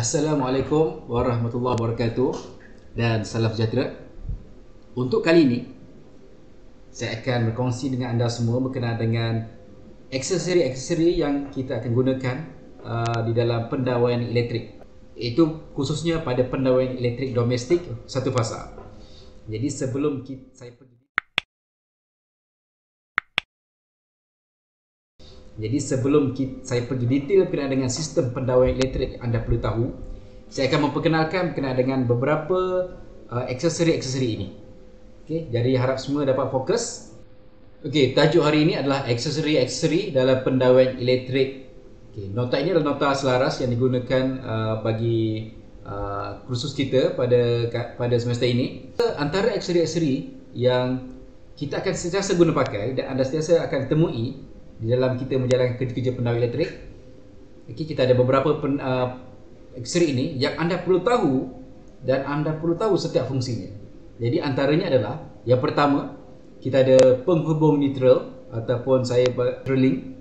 Assalamualaikum warahmatullahi wabarakatuh dan salam sejahtera. Untuk kali ini, saya akan berkongsi dengan anda semua berkenaan dengan aksesori-aksesori yang kita akan gunakan di dalam pendawaian elektrik. Itu khususnya pada pendawaian elektrik domestik satu fasa. Jadi sebelum saya pergi detail berkenaan dengan sistem pendawaian elektrik, anda perlu tahu, saya akan memperkenalkan berkenaan dengan beberapa aksesori-aksesori ini. Okey, jadi harap semua dapat fokus. Okey, tajuk hari ini adalah aksesori-aksesori dalam pendawaian elektrik. Okey, nota ini adalah nota selaras yang digunakan bagi kursus kita pada semester ini. Antara aksesori-aksesori yang kita akan sentiasa guna pakai dan anda sentiasa akan temui di dalam kita menjalankan kerja-kerja pendawai elektrik. Okay, kita ada beberapa aksesori ini yang anda perlu tahu dan anda perlu tahu setiap fungsinya. Jadi antaranya adalah yang pertama, kita ada penghubung neutral ataupun saya neutraling.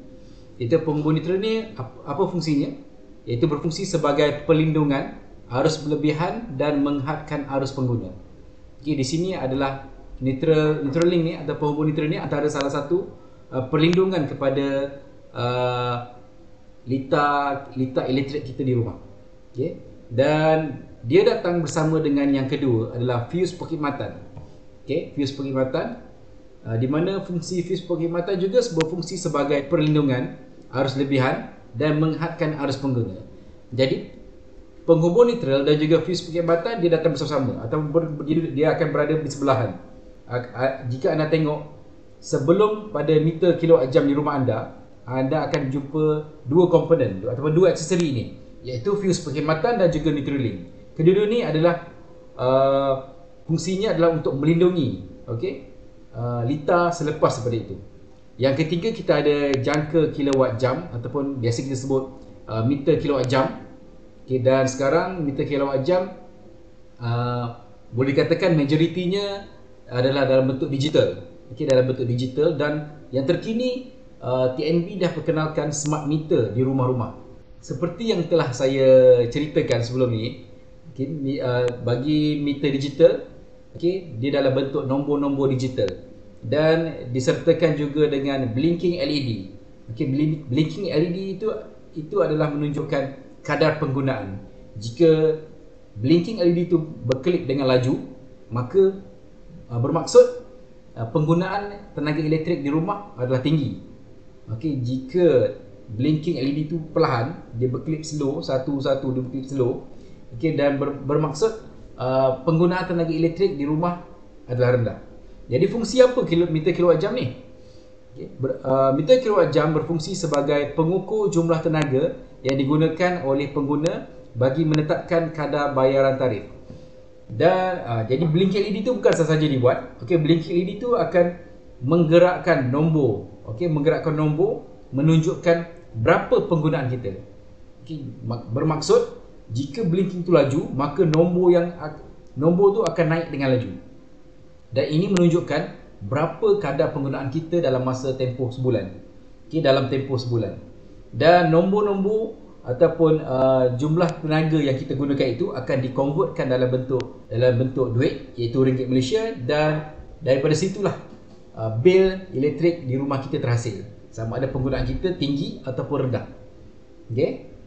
Itu penghubung neutral ni apa fungsinya? Iaitu berfungsi sebagai pelindungan arus berlebihan dan menghadkan arus pengguna. Okay, di sini adalah neutraling ni atau penghubung neutral ni antara salah satu perlindungan kepada litar elektrik kita di rumah. Okay. Dan dia datang bersama dengan yang kedua adalah fuse perkhidmatan. Okay. Fuse perkhidmatan di mana fungsi fuse perkhidmatan juga berfungsi sebagai perlindungan arus lebihan dan menghadkan arus pengguna. Jadi penghubung neutral dan juga fuse perkhidmatan dia datang bersama-sama atau dia akan berada di sebelahan. Jika anda tengok sebelum pada meter kilowatt jam di rumah anda akan jumpa dua komponen ataupun dua aksesori ini, iaitu fuse perkhidmatan dan juga neutraling. Kedua-dua ni adalah fungsinya adalah untuk melindungi litar selepas daripada itu. Yang ketiga, kita ada jangka kilowatt jam ataupun biasa kita sebut meter kilowatt jam. Dan sekarang meter kilowatt jam boleh dikatakan majoritinya adalah dalam bentuk digital. Dalam bentuk digital, dan yang terkini TNB dah perkenalkan smart meter di rumah-rumah. Seperti yang telah saya ceritakan sebelum ni, bagi meter digital, dia dalam bentuk nombor-nombor digital dan disertakan juga dengan blinking LED. Blinking LED itu adalah menunjukkan kadar penggunaan. Jika blinking LED itu berkelip dengan laju, maka bermaksud penggunaan tenaga elektrik di rumah adalah tinggi. Jika blinking LED itu perlahan, dia berkelip slow, satu-satu dia berkelip slow, dan bermaksud penggunaan tenaga elektrik di rumah adalah rendah. Jadi fungsi apa meter kilowatt jam ni? Meter kilowatt jam berfungsi sebagai pengukur jumlah tenaga yang digunakan oleh pengguna bagi menetapkan kadar bayaran tarif. Dan jadi blinking LED itu bukan sahaja dibuat. Blinking LED itu akan menggerakkan nombor, menggerakkan nombor menunjukkan berapa penggunaan kita. Bermaksud jika blinking itu laju, maka nombor tu akan naik dengan laju. Dan ini menunjukkan berapa kadar penggunaan kita dalam masa tempoh sebulan. Dalam tempoh sebulan. Dan nombor-nombor ataupun jumlah tenaga yang kita gunakan itu akan dikonvertkan dalam bentuk duit, iaitu ringgit Malaysia, dan daripada situlah bil elektrik di rumah kita terhasil, sama ada penggunaan kita tinggi ataupun rendah.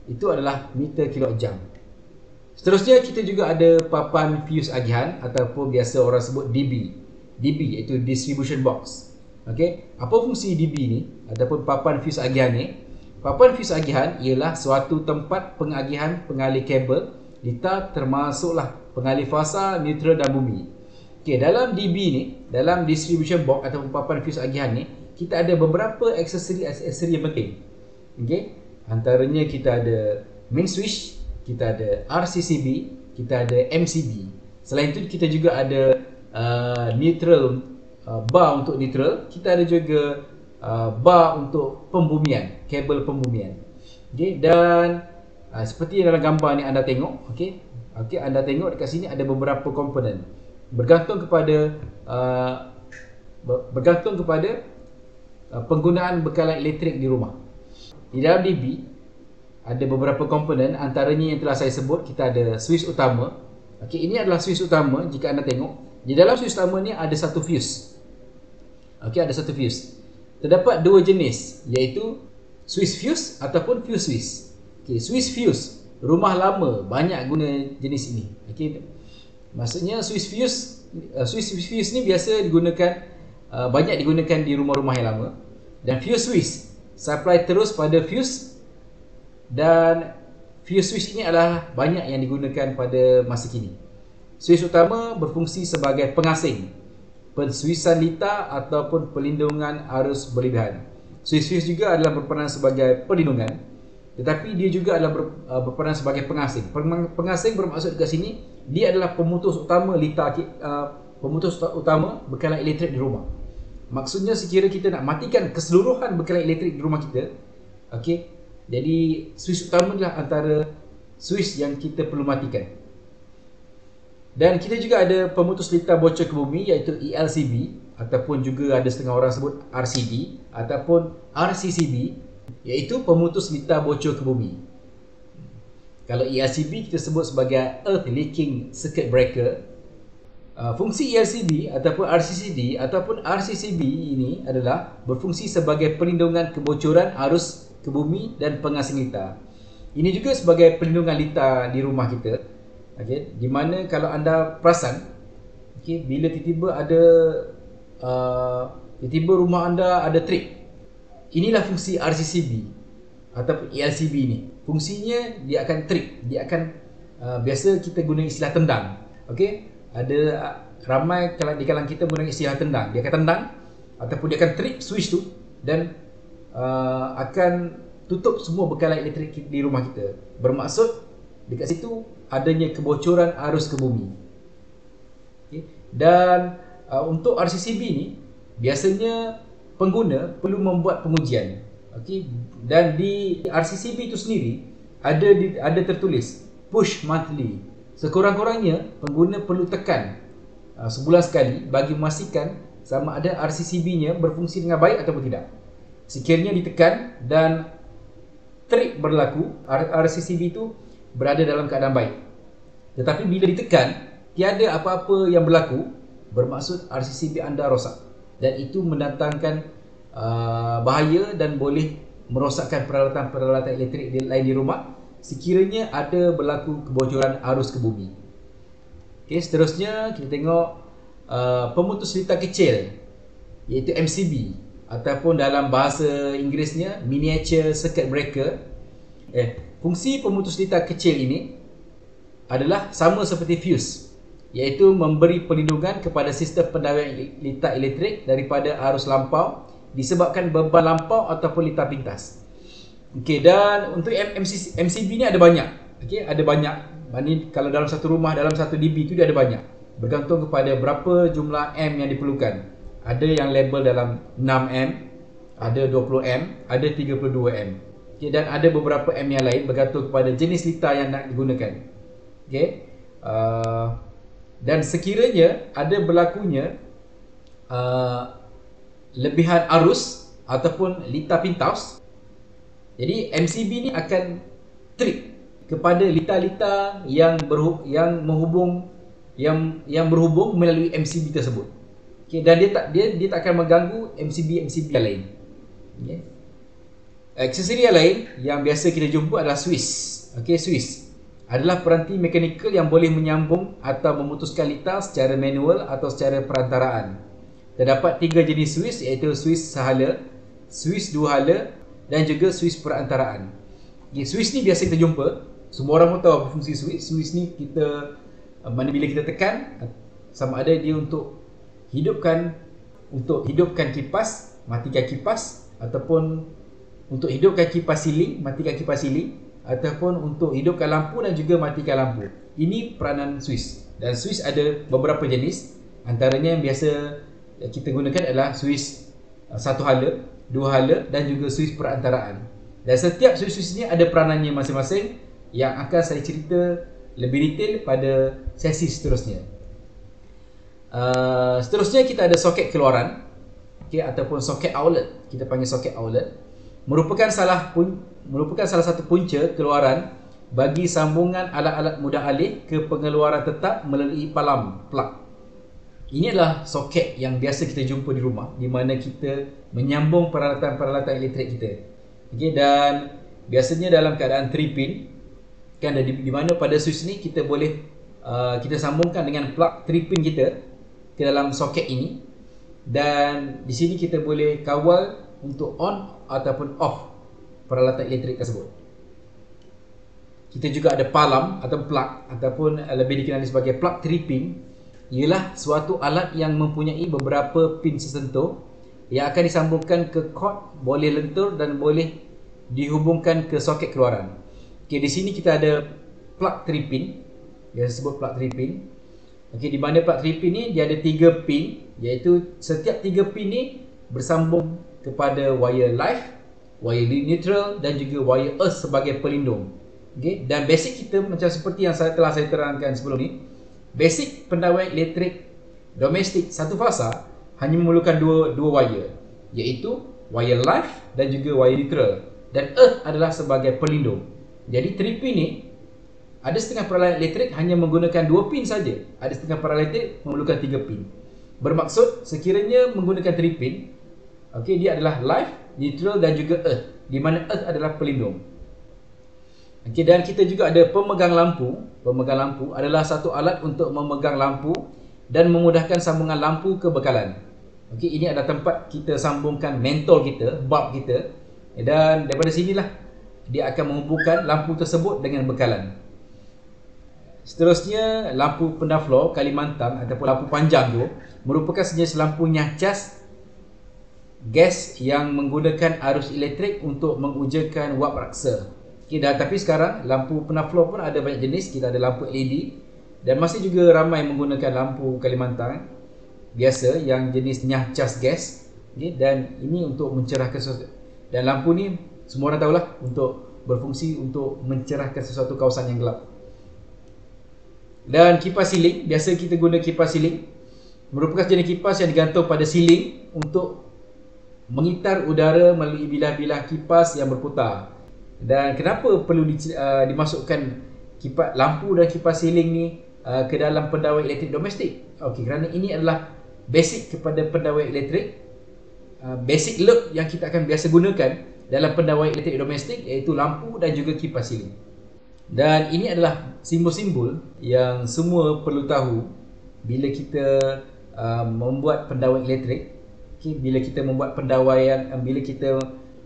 Itu adalah meter kilowatt jam. Seterusnya kita juga ada papan fuse agihan ataupun biasa orang sebut DB iaitu distribution box. Apa fungsi DB ni ataupun papan fuse agihan ni? Papan fuse agihan ialah suatu tempat pengagihan pengalih kabel litar, termasuklah pengalih fasa, neutral dan bumi. Dalam DB ni, dalam distribution box atau papan fuse agihan ni, kita ada beberapa aksesori yang penting. Antaranya kita ada main switch, kita ada RCCB, kita ada MCB. Selain itu kita juga ada neutral bar untuk neutral, kita ada juga bar untuk pembumian, kabel pembumian. Dan seperti dalam gambar ni anda tengok, anda tengok dekat sini ada beberapa komponen bergantung kepada penggunaan bekalan elektrik di rumah. Di dalam DB ada beberapa komponen, antaranya yang telah saya sebut. Kita ada switch utama. Okey, ini adalah switch utama. Jika anda tengok, di dalam switch utama ni ada satu fuse. Okey, ada satu fuse. Terdapat dua jenis, iaitu switch fuse ataupun fuse switch. Okey, switch fuse, rumah lama banyak guna jenis ini. Okey, maksudnya switch fuse ni biasa digunakan, banyak digunakan di rumah-rumah yang lama. Dan fuse switch supply terus pada fuse, dan fuse switch ini adalah banyak yang digunakan pada masa kini. Switch utama berfungsi sebagai pengasing, penswisan litar ataupun pelindungan arus berlebihan. Switch fuse juga adalah berperan sebagai perlindungan, tetapi dia juga adalah berperan sebagai pengasing. Pengasing bermaksud dekat sini, dia adalah pemutus utama litar, pemutus utama bekalan elektrik di rumah. Maksudnya sekiranya kita nak matikan keseluruhan bekalan elektrik di rumah kita, okey, jadi switch utama adalah antara switch yang kita perlu matikan. Dan kita juga ada pemutus litar bocor ke bumi, iaitu ELCB, ataupun juga ada setengah orang sebut RCD ataupun RCCB, iaitu pemutus litar bocor ke bumi. Kalau ELCB kita sebut sebagai Earth Leaking Circuit Breaker. Fungsi ELCB ataupun RCCD ataupun RCCB ini adalah berfungsi sebagai perlindungan kebocoran arus ke bumi dan pengasing litar. Ini juga sebagai perlindungan litar di rumah kita. Okey, di mana kalau anda perasan, okey, bila tiba-tiba ada tiba-tiba rumah anda ada trip. Inilah fungsi RCCB ataupun ELCB ni. Fungsinya dia akan trip, dia akan biasa kita guna istilah tendang. Okey, ada ramai kalau di kalangan kita guna istilah tendang. Dia akan tendang ataupun dia akan trip switch tu dan akan tutup semua bekalan elektrik di rumah kita. Bermaksud dekat situ adanya kebocoran arus ke bumi. Okay. Dan untuk RCCB ni biasanya pengguna perlu membuat pengujian. Okay. Dan di RCCB itu sendiri ada tertulis push monthly. Sekurang-kurangnya pengguna perlu tekan sebulan sekali bagi memastikan sama ada RCCB-nya berfungsi dengan baik ataupun tidak. Sekiranya ditekan dan trip berlaku, RCCB itu berada dalam keadaan baik. Tetapi bila ditekan, tiada apa-apa yang berlaku, bermaksud RCCB anda rosak. Dan itu mendatangkan bahaya dan boleh merosakkan peralatan-peralatan elektrik lain di rumah sekiranya ada berlaku kebocoran arus ke bumi. Okay, seterusnya kita tengok pemutus litar kecil, iaitu MCB, ataupun dalam bahasa Inggerisnya Miniature Circuit Breaker. Fungsi pemutus litar kecil ini adalah sama seperti fuse, iaitu memberi perlindungan kepada sistem pendawaian litar elektrik daripada arus lampau disebabkan beban lampau ataupun litar pintas. Okey, dan untuk MCB ni ada banyak. Okey, ada banyak. Maksudnya kalau dalam satu rumah, dalam satu dB tu dia ada banyak. Bergantung kepada berapa jumlah M yang diperlukan. Ada yang label dalam 6M, ada 20M, ada 32M. Okay, dan ada beberapa M yang lain bergantung kepada jenis litar yang nak digunakan. Okay. Dan sekiranya ada berlakunya lebihan arus ataupun litar pintas, jadi MCB ni akan trip kepada litar-litar yang berhubung melalui MCB tersebut. Okay, dan dia tak akan mengganggu MCB yang lain. Okay. Aksesori yang lain yang biasa kita jumpa adalah switch. Okay, switch adalah peranti mekanikal yang boleh menyambung atau memutuskan litar secara manual atau secara perantaraan. Terdapat 3 jenis switch, iaitu switch sehala, switch dua hala dan juga switch perantaraan. Okay, switch ni biasa kita jumpa. Semua orang pun tahu apa fungsi switch. Switch ni kita bila kita tekan, sama ada dia untuk hidupkan kipas, matikan kipas, ataupun untuk hidupkan kipas siling, matikan kipas siling, ataupun untuk hidupkan lampu dan juga matikan lampu. Ini peranan switch. Dan switch ada beberapa jenis. Antaranya yang biasa kita gunakan adalah switch satu hala, dua hala dan juga switch perantaraan. Dan setiap switch ni ada peranannya masing-masing yang akan saya cerita lebih detail pada sesi seterusnya. Seterusnya kita ada soket keluaran, okay, ataupun soket outlet. Kita panggil soket outlet. merupakan salah satu punca keluaran bagi sambungan alat-alat mudah alih ke pengeluaran tetap melalui palam plug. Ini adalah soket yang biasa kita jumpa di rumah, di mana kita menyambung peralatan-peralatan elektrik kita. Okey, dan biasanya dalam keadaan 3 pin kan, di mana pada switch ni kita boleh kita sambungkan dengan plug 3 pin kita ke dalam soket ini, dan di sini kita boleh kawal untuk on ataupun off peralatan elektrik tersebut. Kita juga ada palam atau plug, ataupun lebih dikenali sebagai plug 3 pin. Ialah suatu alat yang mempunyai beberapa pin sesentuh yang akan disambungkan ke cord, boleh lentur dan boleh dihubungkan ke soket keluaran. Okey, di sini kita ada plug 3 pin, yang disebut plug 3 pin. Okey, di mana plug 3 pin ni dia ada 3 pin, iaitu setiap 3 pin ni bersambung kepada wire live, wire neutral dan juga wire earth sebagai pelindung. Okey, dan basic kita macam seperti yang telah saya terangkan sebelum ni. Basic pendawai elektrik domestik satu fasa hanya memerlukan dua wire, iaitu wire live dan juga wire neutral, dan earth adalah sebagai pelindung. Jadi 3 pin ni, ada setengah peralatan elektrik hanya menggunakan 2 pin saja, ada setengah peralatan elektrik memerlukan 3 pin. Bermaksud sekiranya menggunakan 3 pin, okey, dia adalah live, neutral dan juga earth, di mana earth adalah pelindung. Okey, dan kita juga ada pemegang lampu. Pemegang lampu adalah satu alat untuk memegang lampu dan memudahkan sambungan lampu ke bekalan. Okey, ini adalah tempat kita sambungkan mentol kita, bulb kita, dan daripada sinilah dia akan menghubungkan lampu tersebut dengan bekalan. Seterusnya, lampu pendaflor Kalimantan ataupun lampu panjang tu merupakan sejenis lampu nyacas gas yang menggunakan arus elektrik untuk mengujakan wap raksa. Okay, tapi sekarang lampu pendaflor pun ada banyak jenis. Kita ada lampu LED dan masih juga ramai menggunakan lampu Kalimantan biasa yang jenis nyacas gas. Okay, dan ini untuk mencerahkan sesuatu. Dan lampu ni semua orang tahulah untuk berfungsi untuk mencerahkan sesuatu kawasan yang gelap. Dan kipas siling, biasa kita guna kipas siling, merupakan jenis kipas yang digantung pada siling untuk mengitar udara melalui bilah-bilah kipas yang berputar. Dan kenapa perlu dimasukkan kipas lampu dan kipas siling ni ke dalam pendawai elektrik domestik? Okey, kerana ini adalah basic kepada pendawai elektrik, basic load yang kita akan biasa gunakan dalam pendawai elektrik domestik, iaitu lampu dan juga kipas siling. Dan ini adalah simbol-simbol yang semua perlu tahu bila kita membuat pendawai elektrik. Okay, bila kita membuat pendawaian, bila kita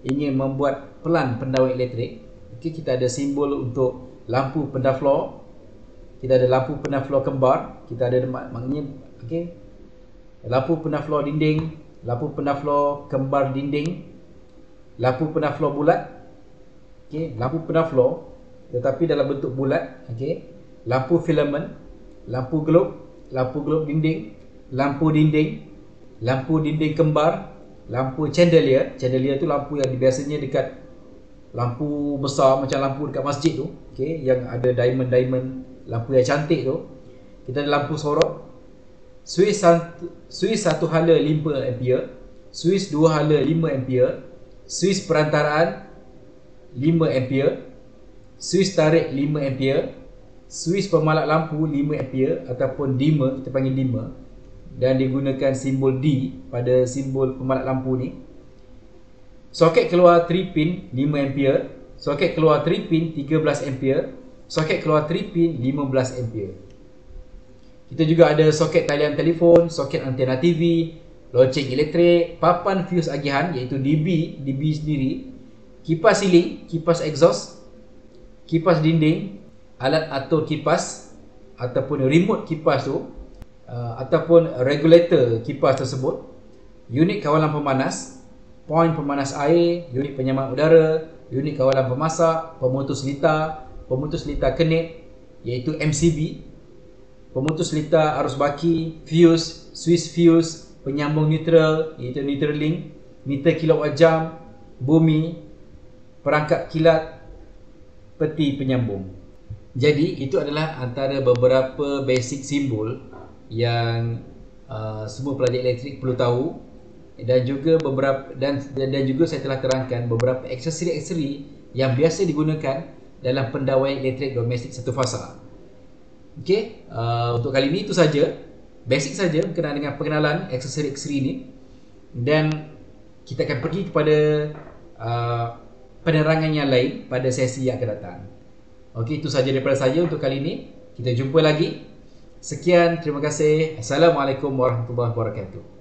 ingin membuat pelan pendawai elektrik, okay, kita ada simbol untuk lampu pendaflor, kita ada lampu pendaflor kembar, kita ada maknanya, okay, lampu pendaflor dinding, lampu pendaflor kembar dinding, lampu pendaflor bulat, okay, lampu pendaflor tetapi dalam bentuk bulat, okay, lampu filament, lampu globe dinding, lampu dinding kembar, lampu chandelier. Chandelier tu lampu yang biasanya dekat lampu besar macam lampu dekat masjid tu, okay, yang ada diamond, lampu yang cantik tu. Kita ada lampu sorot, suis 1 hala 5 ampere, suis 2 hala 5 ampere, suis perantaraan 5 ampere, suis tarik 5 ampere, suis pemalak lampu 5 ampere ataupun dimmer, kita panggil dimmer, dan digunakan simbol D pada simbol pemalak lampu ni. Soket keluar 3 pin 5 ampere, soket keluar 3 pin 13 ampere, soket keluar 3 pin 15 ampere. Kita juga ada soket talian telefon, soket antena TV, loceng elektrik, papan fuse agihan iaitu DB sendiri, kipas siling, kipas exhaust, kipas dinding, alat atur kipas ataupun remote kipas tu, ataupun regulator kipas tersebut, unit kawalan pemanas, poin pemanas air, unit penyaman udara, unit kawalan pemasak, pemutus litar kenit iaitu MCB, pemutus litar arus baki, fuse, switch fuse, penyambung neutral iaitu neutral link, meter kilowatt jam, bumi, perangkap kilat, peti penyambung. Jadi itu adalah antara beberapa basic simbol yang semua pelajar elektrik perlu tahu dan juga juga saya telah terangkan beberapa aksesori-aksesori yang biasa digunakan dalam pendawaian elektrik domestik satu fasa. Okey, untuk kali ini itu saja. Basic saja berkenaan dengan pengenalan aksesori-aksesori ini, dan kita akan pergi kepada uh, penerangan yang lain pada sesi yang akan datang. Okey, itu saja daripada saya untuk kali ini. Kita jumpa lagi. Sekian, terima kasih. Assalamualaikum warahmatullahi wabarakatuh.